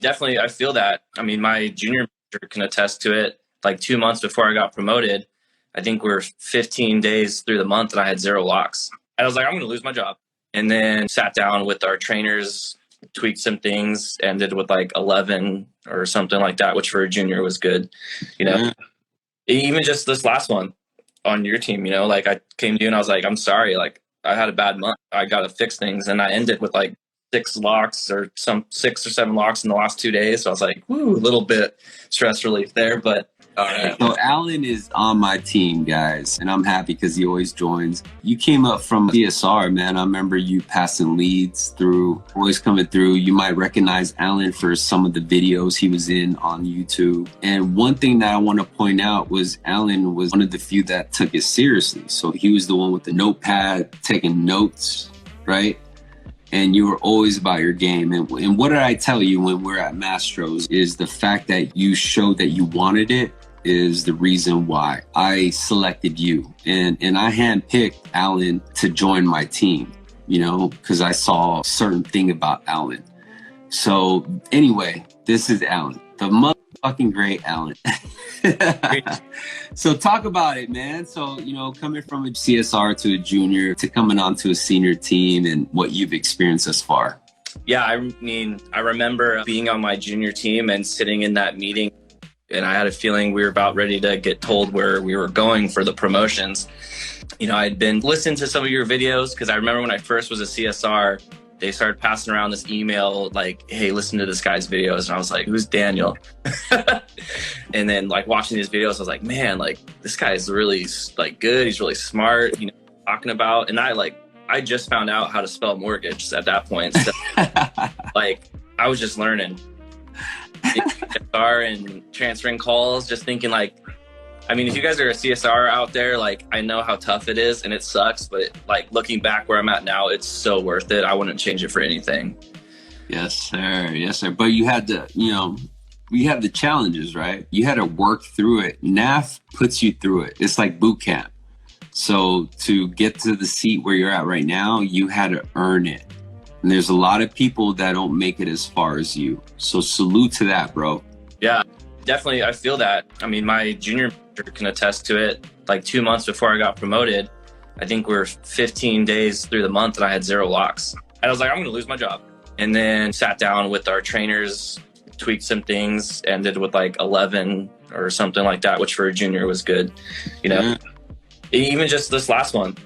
definitely. I feel that. I mean, my junior manager can attest to it. Like 2 months before I got promoted, I think we're 15 days through the month and I had 0 locks. I was like, I'm going to lose my job. And then sat down with our trainers, tweaked some things, ended with like 11 or something like that, which for a junior was good. You know, even just this last one on your team, you know, like I came to you and I was like, I'm sorry, like I had a bad month. I got to fix things. And I ended with like 6 locks or 6 or 7 locks in the last 2 days. So I was like, woo, a little bit stress relief there, but all right. So Allan is on my team, guys, and I'm happy because he always joins. You came up from CSR, man. I remember you passing leads through, always coming through. You might recognize Allan for some of the videos he was in on YouTube. And one thing that I want to point out was Allan was one of the few that took it seriously. So he was the one with the notepad, taking notes, right? And you were always about your game. And what did I tell you when we're at Mastro's is the fact that you showed that you wanted it is the reason why I selected you. And I handpicked Allan to join my team, you know, because I saw a certain thing about Allan. So anyway, this is Allan, the motherfucking great Allan. So talk about it, man. So, you know, coming from a CSR to a junior to coming on to a senior team and what you've experienced thus far. Yeah, I mean, I remember being on my junior team and sitting in that meeting, and I had a feeling we were about ready to get told where we were going for the promotions. You know, I'd been listening to some of your videos because I remember when I first was a CSR, they started passing around this email like, hey, listen to this guy's videos. And I was like, who's Daniel? And then like watching these videos, I was like, man, like this guy is really like good. He's really smart, you know, talking about. And I just found out how to spell mortgage at that point. So, like I was just learning and transferring calls, just thinking like, I mean, if you guys are a CSR out there, like I know how tough it is and it sucks, but like looking back where I'm at now, it's so worth it. I wouldn't change it for anything. Yes, sir. Yes, sir. But you had to, you know, we have the challenges, right? You had to work through it. NAF puts you through it. It's like boot camp. So to get to the seat where you're at right now, you had to earn it. And there's a lot of people that don't make it as far as you. So salute to that, bro. Yeah, definitely. I feel that. I mean, my junior manager can attest to it. Like 2 months before I got promoted, I think we're 15 days through the month and I had 0 locks. And I was like, I'm going to lose my job. And then sat down with our trainers, tweaked some things, ended with like 11 or something like that, which for a junior was good. You know, even just this last one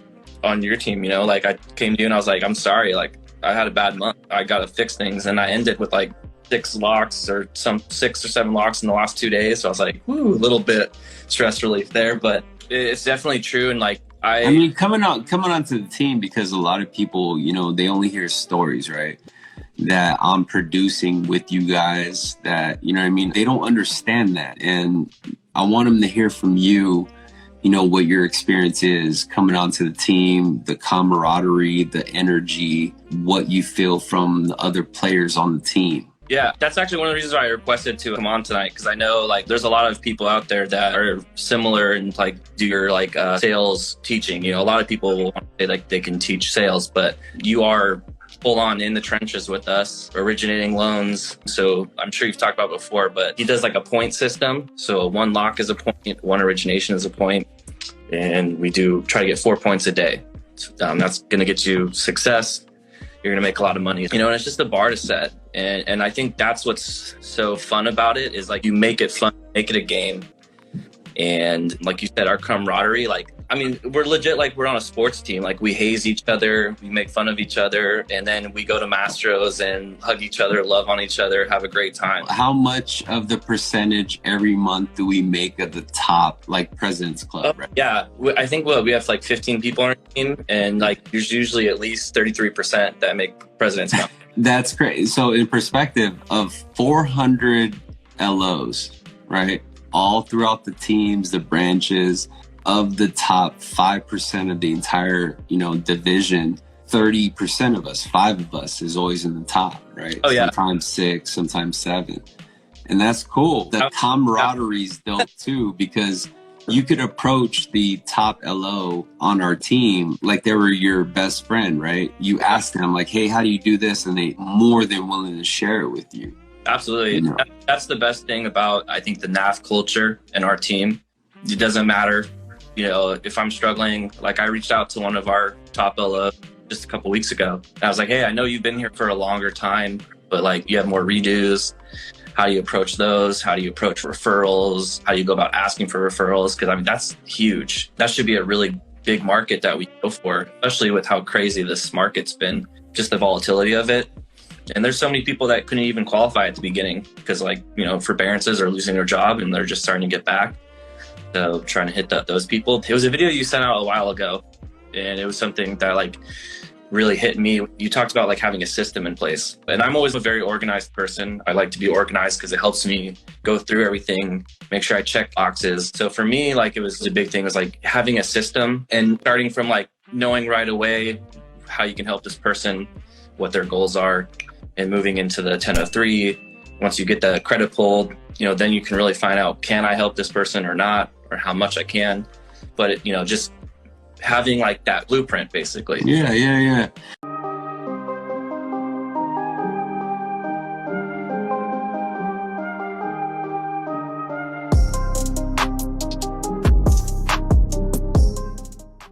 on your team, you know, like I came to you and I was like, I'm sorry, like I had a bad month. I got to fix things. And I ended with like 6 locks or 6 or 7 locks in the last 2 days. So I was like, woo, a little bit stress relief there, but it's definitely true. And like, I mean, coming on to the team, because a lot of people, you know, they only hear stories, right? That I'm producing with you guys that, you know what I mean? They don't understand that. And I want them to hear from you, you know, what your experience is coming onto the team, the camaraderie, the energy, what you feel from the other players on the team. Yeah, that's actually one of the reasons why I requested to come on tonight, because I know like there's a lot of people out there that are similar and like do your like sales teaching. You know, a lot of people will say like they can teach sales, but you are full on in the trenches with us, originating loans. So I'm sure you've talked about it before, but he does like a point system. So 1 lock is a point, 1 origination is a point, and we do try to get 4 points a day. That's going to get you success. You're going to make a lot of money, you know, and it's just a bar to set. And I think that's what's so fun about it is like you make it fun, make it a game. And like you said, our camaraderie, like, I mean, we're legit, like we're on a sports team. Like we haze each other, we make fun of each other, and then we go to Mastro's and hug each other, love on each other, have a great time. How much of the percentage every month do we make of the top, like President's Club? Right? Yeah, I think we have like 15 people on our team, and like there's usually at least 33% that make President's Club. That's great. So in perspective of 400 LOs, right? All throughout the teams, the branches, of the top 5% of the entire, you know, division, 30% of us, 5 of us is always in the top, right? Oh, yeah. Sometimes 6, sometimes 7. And that's cool. The camaraderie is dope too, because you could approach the top LO on our team like they were your best friend, right? You ask them like, hey, how do you do this? And they more than willing to share it with you. Absolutely. You know? That's the best thing about, I think, the NAF culture and our team. It doesn't matter, if I'm struggling. Like, I reached out to one of our top LO just a couple weeks ago. And I was like, hey, I know you've been here for a longer time, but like, you have more redos. How do you approach those? How do you approach referrals? How do you go about asking for referrals? Because I mean, that's huge. That should be a really big market that we go for, especially with how crazy this market's been, just the volatility of it. And there's so many people that couldn't even qualify at the beginning because, like, forbearances are losing their job and they're just starting to get back. So trying to hit those people. It was a video you sent out a while ago, and it was something that like really hit me. You talked about like having a system in place. And I'm always a very organized person. I like to be organized because it helps me go through everything, make sure I check boxes. So for me, like, it was a big thing, was like having a system and starting from like knowing right away how you can help this person, what their goals are, and moving into the 1003. Once you get the credit pulled, then you can really find out, can I help this person or not, or how much I can. But just having like that blueprint, basically. Yeah.